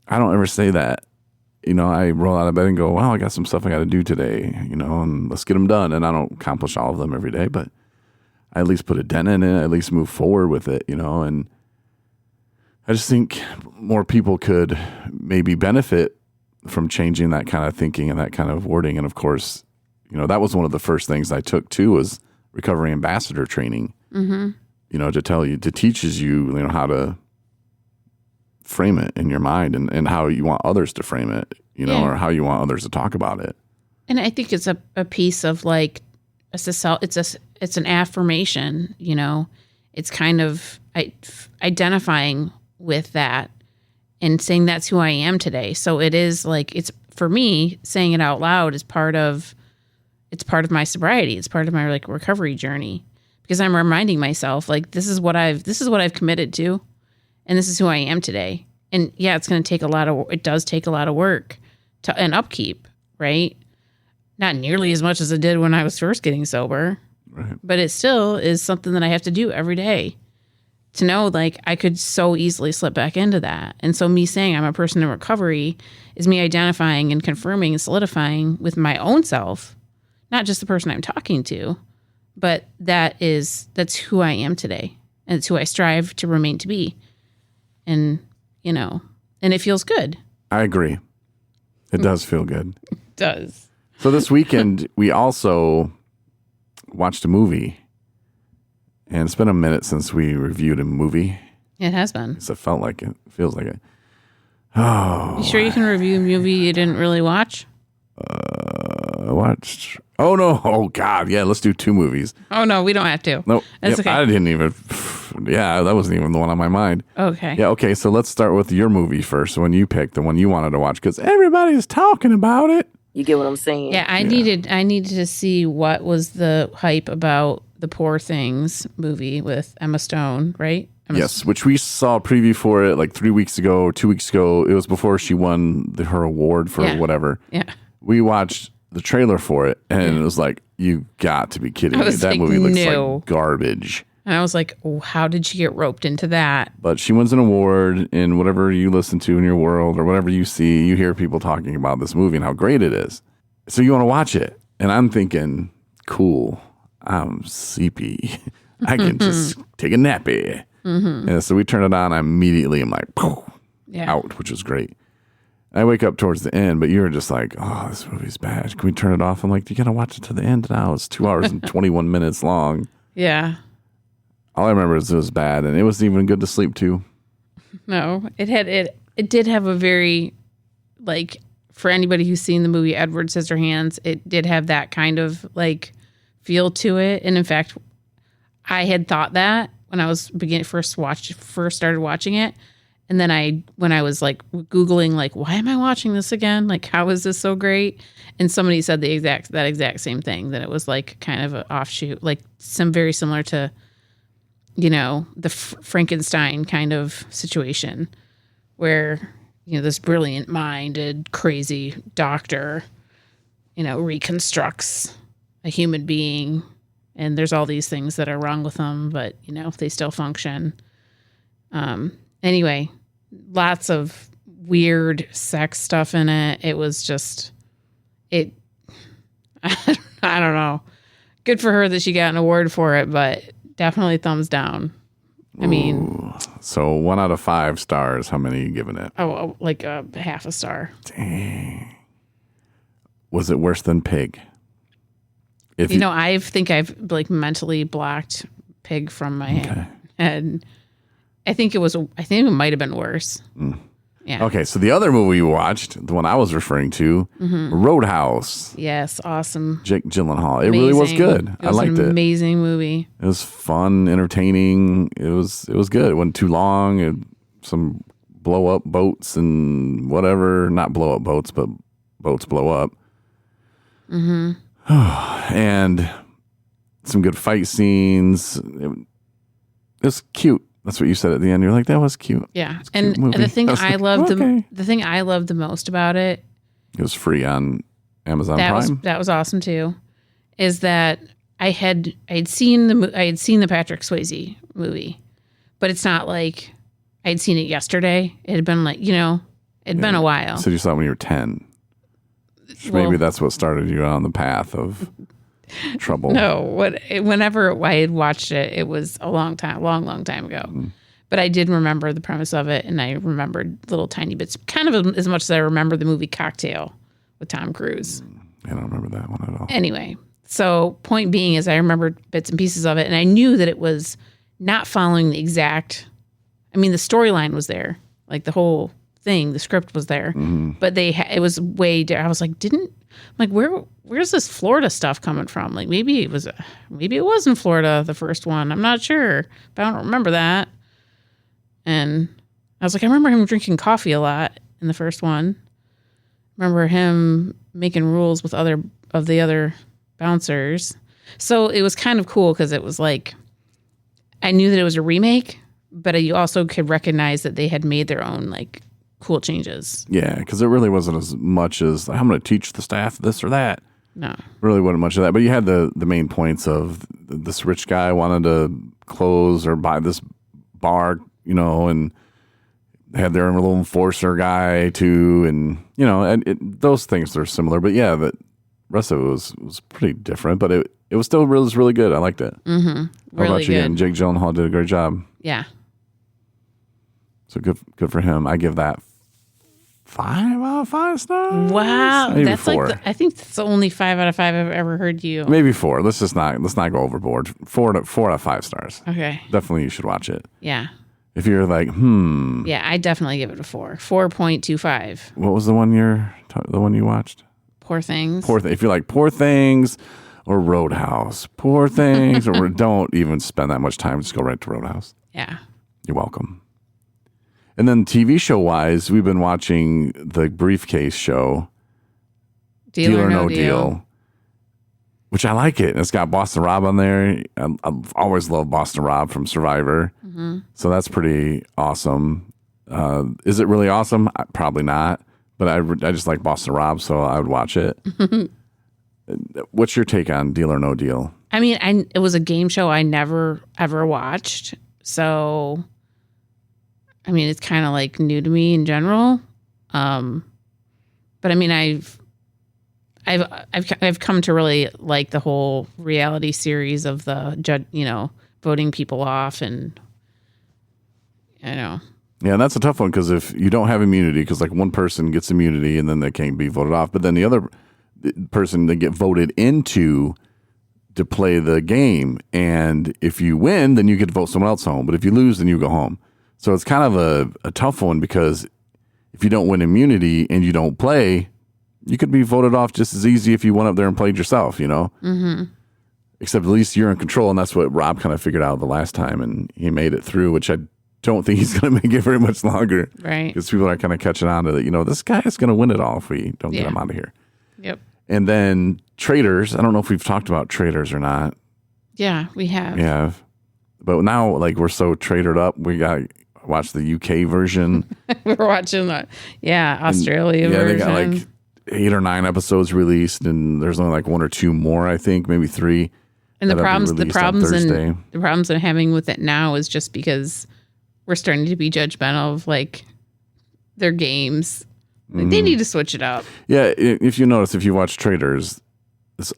[SPEAKER 2] I don't ever say that. I roll out of bed and go, well, I got some stuff I got to do today, and let's get them done. And I don't accomplish all of them every day, but I at least put a dent in it, at least move forward with it, and I just think more people could maybe benefit from changing that kind of thinking and that kind of wording. And of course, that was one of the first things I took too, was recovery ambassador training, to teaches you, how to frame it in your mind and how you want others to frame it, or how you want others to talk about it.
[SPEAKER 3] And I think it's a piece of like, it's an affirmation, it's kind of identifying with that and saying that's who I am today. So it is like, it's for me, saying it out loud is part of my sobriety. It's part of my like recovery journey, because I'm reminding myself like, this is what I've committed to, and this is who I am today. And yeah, it does take a lot of work and upkeep, right? Not nearly as much as it did when I was first getting sober,
[SPEAKER 2] right.
[SPEAKER 3] But it still is something that I have to do every day. To know, like, I could so easily slip back into that. And so me saying I'm a person in recovery is me identifying and confirming and solidifying with my own self, not just the person I'm talking to, but that's who I am today. And it's who I strive to remain to be. And, and it feels good.
[SPEAKER 2] I agree. It does feel good.
[SPEAKER 3] It does.
[SPEAKER 2] So this weekend, we also watched a movie. And it's been a minute since we reviewed a movie.
[SPEAKER 3] It has been.
[SPEAKER 2] It felt like it. Feels like it. Oh.
[SPEAKER 3] You sure you can review a movie you didn't really watch?
[SPEAKER 2] Watched. Oh, no. Oh, God. Yeah, let's do 2 movies.
[SPEAKER 3] Oh, no, we don't have to.
[SPEAKER 2] Nope.
[SPEAKER 3] That's okay.
[SPEAKER 2] I didn't even. Yeah, that wasn't even the one on my mind.
[SPEAKER 3] Okay.
[SPEAKER 2] Yeah, okay. So let's start with your movie first, the one you picked, the one you wanted to watch, because everybody's talking about it.
[SPEAKER 9] You get what I'm saying?
[SPEAKER 3] Yeah, I needed to see what was the hype about the Poor Things movie with Emma Stone, right?
[SPEAKER 2] Yes, which we saw a preview for it like 3 weeks ago or 2 weeks ago. It was before she won her award for whatever.
[SPEAKER 3] Yeah.
[SPEAKER 2] We watched the trailer for it, and it was like, you got to be kidding me. That
[SPEAKER 3] like,
[SPEAKER 2] movie looks like garbage.
[SPEAKER 3] And I was like, oh, how did she get roped into that?
[SPEAKER 2] But she wins an award in whatever you listen to in your world or whatever you see. You hear people talking about this movie and how great it is. So you want to watch it. And I'm thinking, cool. I'm sleepy. I can just take a nappy. Mm-hmm. And so we turn it on. Immediately I'm like, out, which was great. I wake up towards the end, but you're just like, oh, this movie's bad. Can we turn it off? I'm like, you got to watch it to the end now. It's 2 hours and 21 minutes long.
[SPEAKER 3] Yeah.
[SPEAKER 2] All I remember is it was bad, and it wasn't even good to sleep to.
[SPEAKER 3] No, it did have a very, like, for anybody who's seen the movie Edward Scissorhands, it did have that kind of like feel to it. And in fact, I had thought that when I was first started watching it. And then when I was like Googling, like, why am I watching this again? Like, how is this so great? And somebody said that exact same thing, that it was like kind of an offshoot, like very similar to, the Frankenstein kind of situation where, this brilliant minded, crazy doctor, reconstructs a human being, and there's all these things that are wrong with them, but, they still function. Anyway, lots of weird sex stuff in it. It was just, I don't know. Good for her that she got an award for it, but definitely thumbs down. I mean,
[SPEAKER 2] so 1 out of 5 stars. How many are you giving it?
[SPEAKER 3] Oh, like a half a star.
[SPEAKER 2] Dang. Was it worse than Pig?
[SPEAKER 3] I think I've like mentally blocked Pig from my head. And I think it might have been worse. Yeah.
[SPEAKER 2] Okay, so the other movie you watched, the one I was referring to, Roadhouse.
[SPEAKER 3] Yes, awesome.
[SPEAKER 2] Jake Gyllenhaal. It really was good. I liked it.
[SPEAKER 3] Amazing movie.
[SPEAKER 2] It was fun, entertaining. It was good. It wasn't too long. Some blow up boats and whatever. Not blow up boats, but boats blow up. And some good fight scenes. It was cute. That's what you said at the end. You're like, that was cute.
[SPEAKER 3] Yeah. And the thing I loved the thing I loved the most about it,
[SPEAKER 2] it was free on Amazon Prime.
[SPEAKER 3] That was awesome too. Is that I had seen the Patrick Swayze movie, but it's not like I had seen it yesterday. It had been like, it'd been a while.
[SPEAKER 2] So you saw it when you were 10. Maybe that's what started you on the path of trouble.
[SPEAKER 3] No, whenever I had watched it, it was a long time ago. But I did remember the premise of it, and I remembered little tiny bits, kind of as much as I remember the movie Cocktail with Tom Cruise.
[SPEAKER 2] I don't remember that one at all.
[SPEAKER 3] Anyway, so point being is I remembered bits and pieces of it, and I knew that it was not following the exact. I mean, the storyline was there, like the whole thing, the script was there, but it was way. I was like, where's this Florida stuff coming from? Like maybe it was in Florida, the first one. I'm not sure, but I don't remember that. And I was like, I remember him drinking coffee a lot in the first one. Remember him making rules with the other bouncers. So it was kind of cool because it was like, I knew that it was a remake, but you also could recognize that they had made their own like cool changes.
[SPEAKER 2] Yeah, because it really wasn't as much as I'm going to teach the staff this or that.
[SPEAKER 3] No,
[SPEAKER 2] really wasn't much of that. But you had the main points of this rich guy wanted to close or buy this bar, and had their little enforcer guy too, and those things are similar. But yeah, the rest of it was pretty different. But it was still really good. I liked it.
[SPEAKER 3] Mm-hmm.
[SPEAKER 2] How
[SPEAKER 3] really
[SPEAKER 2] about you?
[SPEAKER 3] Good.
[SPEAKER 2] And Jake Gyllenhaal did a great job.
[SPEAKER 3] Yeah.
[SPEAKER 2] So good for him. I give that 5 out of 5 stars.
[SPEAKER 3] Wow,
[SPEAKER 2] maybe
[SPEAKER 3] that's
[SPEAKER 2] 4.
[SPEAKER 3] I think that's the only 5 out of 5 I've ever heard you.
[SPEAKER 2] Maybe 4. Let's not go overboard. 4 out of 5 stars.
[SPEAKER 3] Okay.
[SPEAKER 2] Definitely, you should watch it.
[SPEAKER 3] Yeah.
[SPEAKER 2] If you're like,
[SPEAKER 3] Yeah, I definitely give it a 4. 4.25.
[SPEAKER 2] What was the one you watched?
[SPEAKER 3] Poor Things.
[SPEAKER 2] If you like Poor Things or Roadhouse, Poor Things, or don't even spend that much time. Just go right to Roadhouse.
[SPEAKER 3] Yeah.
[SPEAKER 2] You're welcome. And then TV show wise, we've been watching the Briefcase show, Deal or No Deal, which I like it. It's got Boston Rob on there. I've always loved Boston Rob from Survivor.
[SPEAKER 3] Mm-hmm.
[SPEAKER 2] So that's pretty awesome. Is it really awesome? Probably not. But I just like Boston Rob, so I would watch it. What's your take on Deal or No Deal?
[SPEAKER 3] I mean, it was a game show I never, ever watched. So, I mean, it's kind of like new to me in general. But I mean, I've come to really like the whole reality series of the judge, voting people off, and
[SPEAKER 2] Yeah, and that's a tough one because if you don't have immunity, because like one person gets immunity and then they can't be voted off, but then the other person they get voted into to play the game, and if you win, then you get to vote someone else home. But if you lose, then you go home. So it's kind of a tough one because if you don't win immunity and you don't play, you could be voted off just as easy if you went up there and played yourself, you know? Mm-hmm. Except at least you're in control, and that's what Rob kind of figured out the last time, and he made it through, which I don't think he's going to make it very much longer.
[SPEAKER 3] Right.
[SPEAKER 2] Because people are kind of catching on to that, this guy is going to win it all if we don't get him out of here.
[SPEAKER 3] Yep.
[SPEAKER 2] And then Traitors, I don't know if we've talked about Traitors or not.
[SPEAKER 3] Yeah, we have.
[SPEAKER 2] We have. But now, like, we're so traitored up, we got to watch the UK version.
[SPEAKER 3] We're watching the, Australia version.
[SPEAKER 2] They got like 8 or 9 episodes released, and there's only like 1 or 2 more, I think, maybe 3.
[SPEAKER 3] And the problems I'm having with it now is just because we're starting to be judgmental of like their games. Like, they need to switch it up.
[SPEAKER 2] Yeah, if you notice, if you watch Traitors,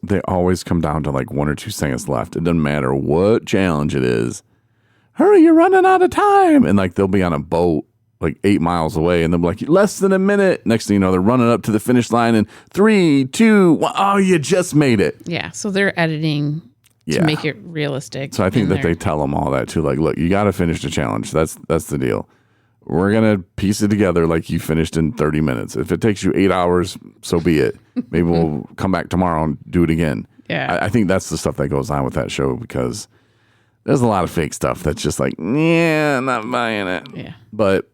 [SPEAKER 2] they always come down to like 1 or 2 seconds left. It doesn't matter what challenge it is. Hurry, you're running out of time. And like they'll be on a boat like 8 miles away, and they'll be like, less than a minute. Next thing you know, they're running up to the finish line in 3, 2, 1. Oh, you just made it.
[SPEAKER 3] Yeah, so they're editing to make it realistic.
[SPEAKER 2] So I think that they tell them all that too. Like, look, you got to finish the challenge. That's the deal. We're going to piece it together like you finished in 30 minutes. If it takes you 8 hours, so be it. Maybe we'll come back tomorrow and do it again.
[SPEAKER 3] Yeah.
[SPEAKER 2] I think that's the stuff that goes on with that show, because there's a lot of fake stuff that's just like, I'm not buying it.
[SPEAKER 3] Yeah.
[SPEAKER 2] But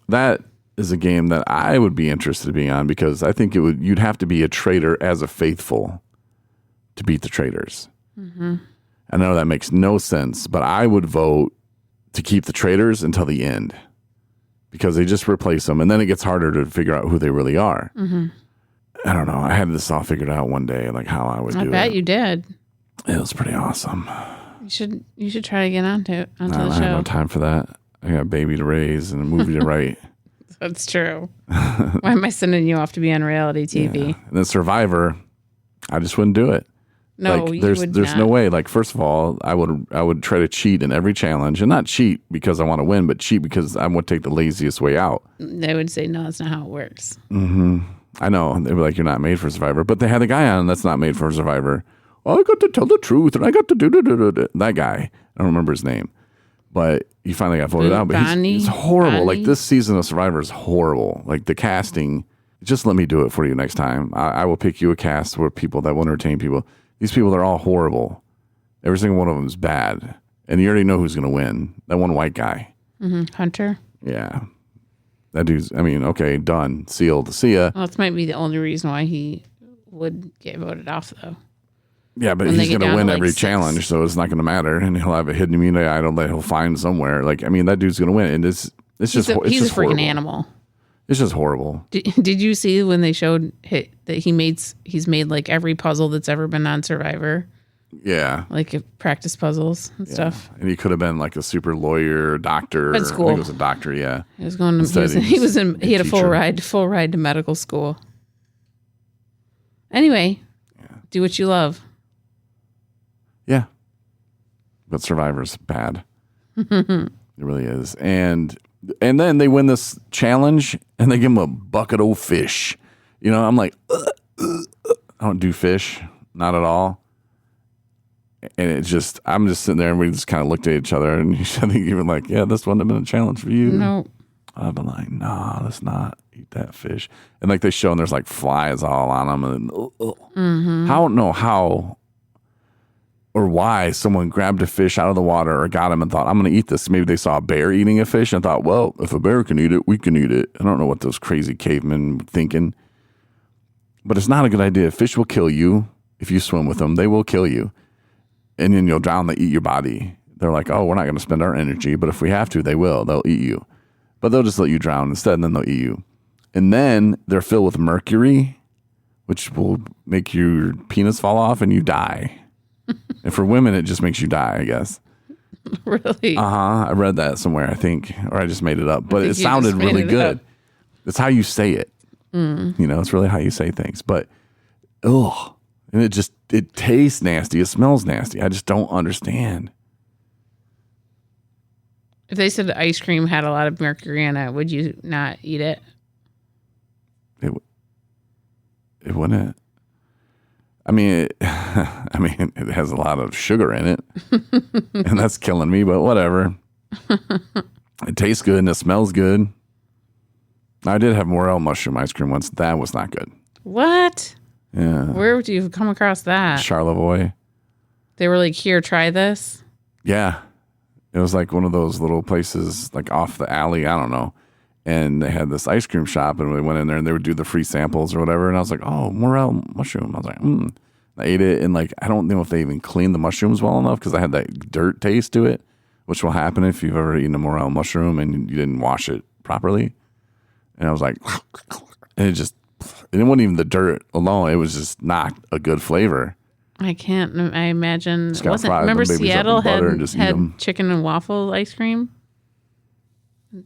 [SPEAKER 2] that is a game that I would be interested in being on, because I think you'd have to be a traitor as a faithful to beat the traitors. Mm-hmm. I know that makes no sense, but I would vote to keep the traitors until the end, because they just replace them, and then it gets harder to figure out who they really are. Mm-hmm. I don't know. I had this all figured out one day, like how I would do it.
[SPEAKER 3] I bet you did.
[SPEAKER 2] It was pretty awesome.
[SPEAKER 3] You should try to get onto the show.
[SPEAKER 2] I have no time for that. I got a baby to raise and a movie to write.
[SPEAKER 3] That's true. Why am I sending you off to be on reality TV?
[SPEAKER 2] Yeah. And then Survivor, I just wouldn't do it.
[SPEAKER 3] No,
[SPEAKER 2] like, there's
[SPEAKER 3] not.
[SPEAKER 2] no way. Like, first of all, I would try to cheat in every challenge, and not cheat because I want to win, but cheat because I would take the laziest way out.
[SPEAKER 3] They would say, no, that's not how it works.
[SPEAKER 2] Mm-hmm. I know. They'd be like, you're not made for Survivor. But they had a guy on that's not made for Survivor. I got to tell the truth, and I got to do that guy. I don't remember his name, but he finally got voted out. But he's horrible. Like, this season of Survivor is horrible. Like, the casting. Just let me do it for you next time. I will pick you a cast where people that will entertain people. These people, they're all horrible. Every single one of them is bad. And you already know who's going to win. That one white guy.
[SPEAKER 3] Mm-hmm. Hunter?
[SPEAKER 2] Yeah. That dude's, okay, done. Sealed. See ya.
[SPEAKER 3] Well, this might be the only reason why he would get voted off, though.
[SPEAKER 2] Yeah, but he's going to win every challenge, so it's not going to matter. And he'll have a hidden immunity idol that he'll find somewhere. Like, that dude's going to win. And it's just
[SPEAKER 3] he's a freaking
[SPEAKER 2] horrible.
[SPEAKER 3] Animal.
[SPEAKER 2] It's just horrible.
[SPEAKER 3] Did you see when they showed that he's made like every puzzle that's ever been on Survivor?
[SPEAKER 2] Yeah,
[SPEAKER 3] like practice puzzles and stuff.
[SPEAKER 2] And he could have been like a super lawyer, doctor.
[SPEAKER 3] At school.
[SPEAKER 2] I think he was a doctor. Yeah,
[SPEAKER 3] he was going. He had a full ride to medical school. Anyway, do what you love.
[SPEAKER 2] Yeah, but Survivor's bad. It really is, and then they win this challenge, and they give them a bucket of fish. I'm like, I don't do fish, not at all. And I'm just sitting there, and we just kind of looked at each other, and I think you were like, yeah, this wouldn't have been a challenge for you.
[SPEAKER 3] No.
[SPEAKER 2] I've been like, nah, let's not eat that fish. And like they show, and there's like flies all on them. And I don't know how or why someone grabbed a fish out of the water or got him and thought, I'm going to eat this. Maybe they saw a bear eating a fish and thought, well, if a bear can eat it, we can eat it. I don't know what those crazy cavemen were thinking. But it's not a good idea. Fish will kill you if you swim with them. They will kill you. And then you'll drown, they eat your body. They're like, oh, we're not going to spend our energy, but if we have to, they will. They'll eat you. But they'll just let you drown instead, and then they'll eat you. And then they're filled with mercury, which will make your penis fall off and you die. And for women, it just makes you die, I guess.
[SPEAKER 3] Really?
[SPEAKER 2] I read that somewhere, I think, or I just made it up. But it sounded really good. It's how you say it. It's really how you say things. But, ugh. And it tastes nasty. It smells nasty. I just don't understand.
[SPEAKER 3] If they said ice cream had a lot of mercury in it, would you not eat it?
[SPEAKER 2] It wouldn't. I mean, it has a lot of sugar in it, and that's killing me. But whatever. It tastes good and it smells good. I did have morel mushroom ice cream once. That was not good.
[SPEAKER 3] What?
[SPEAKER 2] Yeah.
[SPEAKER 3] Where would you come across that?
[SPEAKER 2] Charlevoix.
[SPEAKER 3] They were like, "Here, try this."
[SPEAKER 2] Yeah. It was like one of those little places, like off the alley. I don't know. And they had this ice cream shop, and we went in there, and they would do the free samples or whatever. And I was like, "Oh, morel mushroom." I was like, I ate it, and like I don't know if they even cleaned the mushrooms well enough because I had that dirt taste to it, which will happen if you've ever eaten a morel mushroom and you didn't wash it properly. And I was like, and it wasn't even the dirt alone; it was just not a good flavor.
[SPEAKER 3] I can't. I imagine.
[SPEAKER 2] them
[SPEAKER 3] Remember
[SPEAKER 2] babies up in
[SPEAKER 3] Seattle
[SPEAKER 2] butter and just eat
[SPEAKER 3] had
[SPEAKER 2] 'em.
[SPEAKER 3] chicken and waffle ice cream?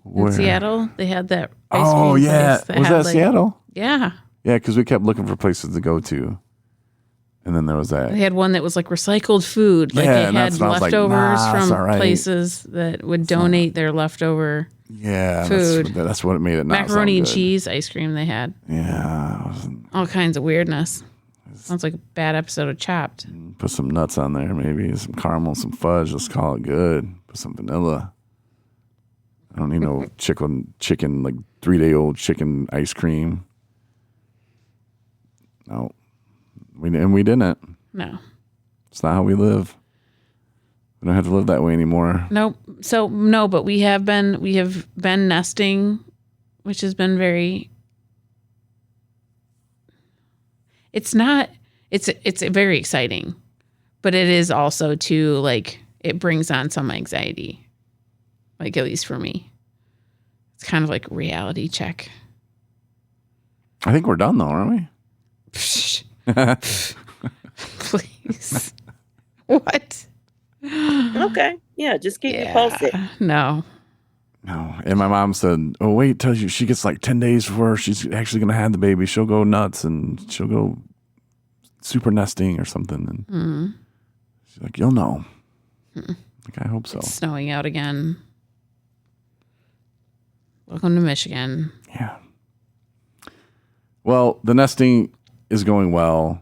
[SPEAKER 2] Where?
[SPEAKER 3] In Seattle, they had that ice
[SPEAKER 2] Oh
[SPEAKER 3] cream
[SPEAKER 2] yeah,
[SPEAKER 3] place
[SPEAKER 2] was
[SPEAKER 3] had,
[SPEAKER 2] that Seattle?
[SPEAKER 3] Yeah.
[SPEAKER 2] Yeah, because we kept looking for places to go to, and then there was that.
[SPEAKER 3] They had one that was like recycled food. Like
[SPEAKER 2] Yeah,
[SPEAKER 3] they
[SPEAKER 2] and
[SPEAKER 3] had
[SPEAKER 2] that's when I was like,
[SPEAKER 3] leftovers
[SPEAKER 2] nah, it's
[SPEAKER 3] from
[SPEAKER 2] all right.
[SPEAKER 3] places that would donate their leftover
[SPEAKER 2] Yeah,
[SPEAKER 3] food.
[SPEAKER 2] That's what it made it not
[SPEAKER 3] macaroni and
[SPEAKER 2] sound good.
[SPEAKER 3] cheese ice cream they had.
[SPEAKER 2] Yeah,
[SPEAKER 3] All kinds of weirdness. Sounds like a bad episode of Chopped.
[SPEAKER 2] put some nuts on there, maybe some caramel, some fudge. Let's call it good. Put some vanilla. I don't need no chicken like 3-day-old chicken ice cream. No, we didn't.
[SPEAKER 3] No.
[SPEAKER 2] It's not how we live. We don't have to live that way anymore.
[SPEAKER 3] Nope. So no, but we have been nesting, which has been very. It's very exciting, but it is also too like it brings on some anxiety. Like at least for me, it's kind of like a reality check.
[SPEAKER 2] I think we're done though, aren't we?
[SPEAKER 3] Please. What?
[SPEAKER 9] Okay. Yeah, just keep me posted.
[SPEAKER 3] No.
[SPEAKER 2] No. And my mom said, "Oh, wait till she gets like 10 days before she's actually going to have the baby. She'll go nuts and she'll go super nesting or something." And she's like, "You'll know." Like, I hope so.
[SPEAKER 3] It's snowing out again. Welcome to Michigan.
[SPEAKER 2] Yeah. Well, the nesting is going well.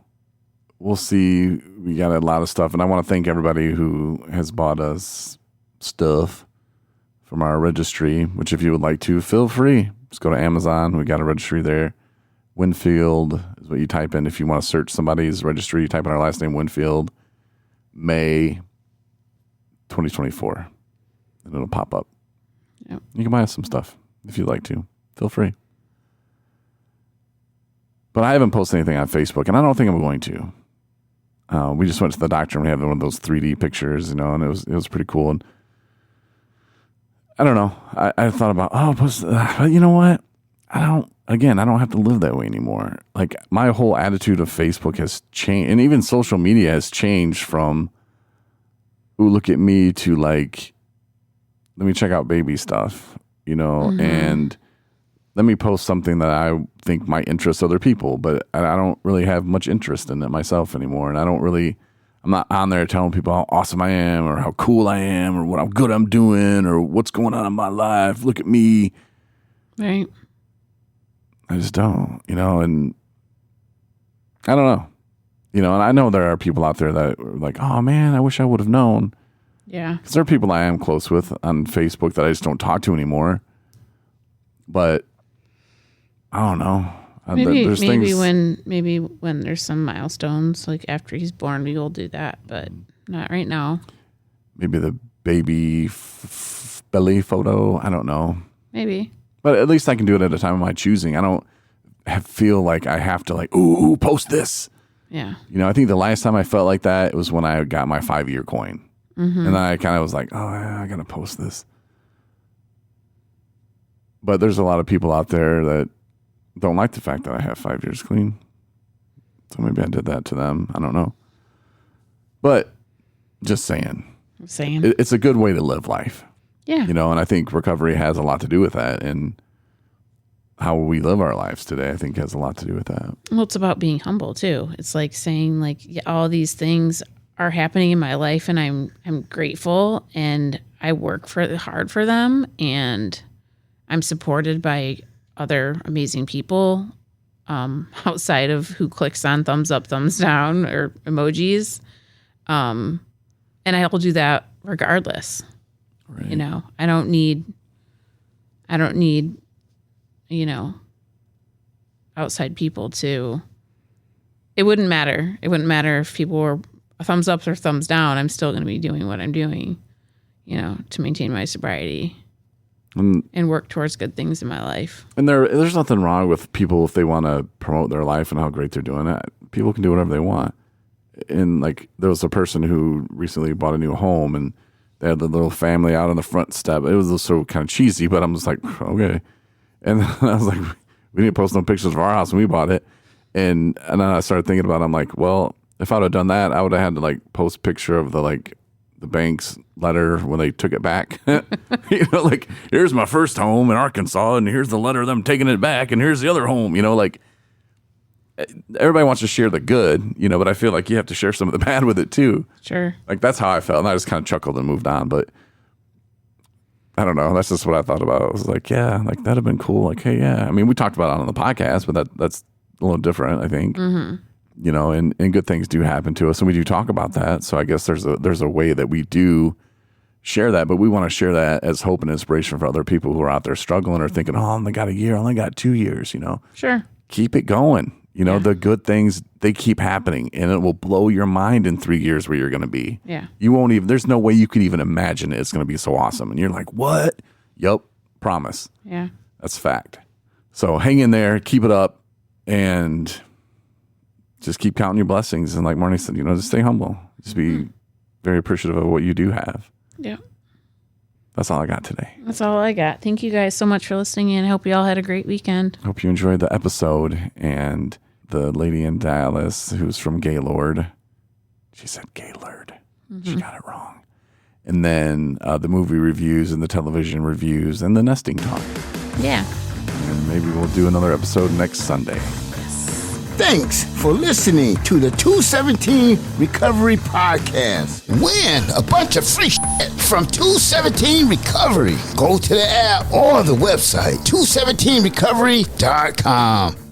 [SPEAKER 2] We'll see. We got a lot of stuff. And I want to thank everybody who has bought us stuff from our registry, which if you would like to, feel free. Just go to Amazon. We got a registry there. Winfield is what you type in. If you want to search somebody's registry, you type in our last name, Winfield, May 2024. And it'll pop up.
[SPEAKER 3] Yep.
[SPEAKER 2] You can buy us some stuff if you'd like to. Feel free. But I haven't posted anything on Facebook, and I don't think I'm going to. We just went to the doctor and we had one of those 3D pictures, and it was pretty cool. And I don't know. I thought about, but you know what? I don't have to live that way anymore. Like my whole attitude of Facebook has changed, and even social media has changed from, ooh, look at me, to like, let me check out baby stuff, and let me post something that I think might interest other people, but I don't really have much interest in it myself anymore. And I'm not on there telling people how awesome I am or how cool I am or what good I'm doing or what's going on in my life. Look at me.
[SPEAKER 3] Right.
[SPEAKER 2] I just don't, and I don't know, and I know there are people out there that are like, oh man, I wish I would have known.
[SPEAKER 3] Yeah.
[SPEAKER 2] Because there are people I am close with on Facebook that I just don't talk to anymore. But I don't know.
[SPEAKER 3] Maybe
[SPEAKER 2] things,
[SPEAKER 3] when there's some milestones, like after he's born, we will do that, but not right now.
[SPEAKER 2] Maybe the baby belly photo. I don't know.
[SPEAKER 3] Maybe.
[SPEAKER 2] But at least I can do it at a time of my choosing. I don't feel like I have to like, ooh, post this.
[SPEAKER 3] Yeah.
[SPEAKER 2] I think the last time I felt like that was when I got my 5-year coin. And then I kind of was like, oh, yeah, I got to post this. But there's a lot of people out there that don't like the fact that I have 5 years clean. So maybe I did that to them. I don't know. But just saying. It's a good way to live life.
[SPEAKER 3] Yeah.
[SPEAKER 2] And I think recovery has a lot to do with that. And how we live our lives today, I think, has a lot to do with that.
[SPEAKER 3] Well, it's about being humble, too. It's like saying, like, all these things are happening in my life, and I'm grateful, and I work hard for them, and I'm supported by other amazing people outside of who clicks on thumbs up, thumbs down, or emojis. And I will do that regardless.
[SPEAKER 2] Right.
[SPEAKER 3] You know, I don't need, you know, outside people to, it wouldn't matter. It wouldn't matter if people were thumbs up or thumbs down. I'm still going to be doing what I'm doing, you know, to maintain my sobriety and work towards good things in my life.
[SPEAKER 2] And there's nothing wrong with people if they want to promote their life and how great they're doing it. People can do whatever they want. And like there was a person who recently bought a new home, and they had the little family out on the front step. It was so kind of cheesy, but I'm just like, okay. And I was like, we didn't post no pictures of our house when we bought it. And then I started thinking about it. I'm like, well, if I would have done that, I would have had to like post a picture of the bank's letter when they took it back. You know, like, here's my first home in Arkansas, and here's the letter of them taking it back, and here's the other home. You know, like, everybody wants to share the good, you know, but I feel like you have to share some of the bad with it too.
[SPEAKER 3] Sure.
[SPEAKER 2] Like, that's how I felt, and I just kind of chuckled and moved on. But I don't know. That's just what I thought about. I was like, yeah, like, that'd have been cool. Like, hey, yeah. I mean, we talked about it on the podcast, but that's a little different, I think. Mm-hmm. You know, and good things do happen to us, and we do talk about that. So I guess there's a way that we do share that, but we want to share that as hope and inspiration for other people who are out there struggling or thinking, oh, I only got a year, I only got 2 years, you know.
[SPEAKER 3] Sure.
[SPEAKER 2] Keep it going. You know, the good things, they keep happening, and it will blow your mind in 3 years where you're going to be.
[SPEAKER 3] Yeah.
[SPEAKER 2] You won't even, there's no way you could even imagine it's going to be so awesome. And you're like, what? Yup, promise.
[SPEAKER 3] Yeah.
[SPEAKER 2] That's fact. So hang in there, keep it up, and just keep counting your blessings. And like Marney said, you know, just stay humble. Just be very appreciative of what you do have.
[SPEAKER 3] Yeah.
[SPEAKER 2] That's all I got today.
[SPEAKER 3] That's all I got. Thank you guys so much for listening in. I hope you all had a great weekend.
[SPEAKER 2] Hope you enjoyed the episode. And the lady in Dallas who's from Gaylord, she said Gaylord. She got it wrong. And then the movie reviews and the television reviews and the nesting talk.
[SPEAKER 3] Yeah.
[SPEAKER 2] And maybe we'll do another episode next Sunday.
[SPEAKER 1] Thanks for listening to the 217 Recovery Podcast. Win a bunch of free shit from 217 Recovery. Go to the app or the website, 217recovery.com.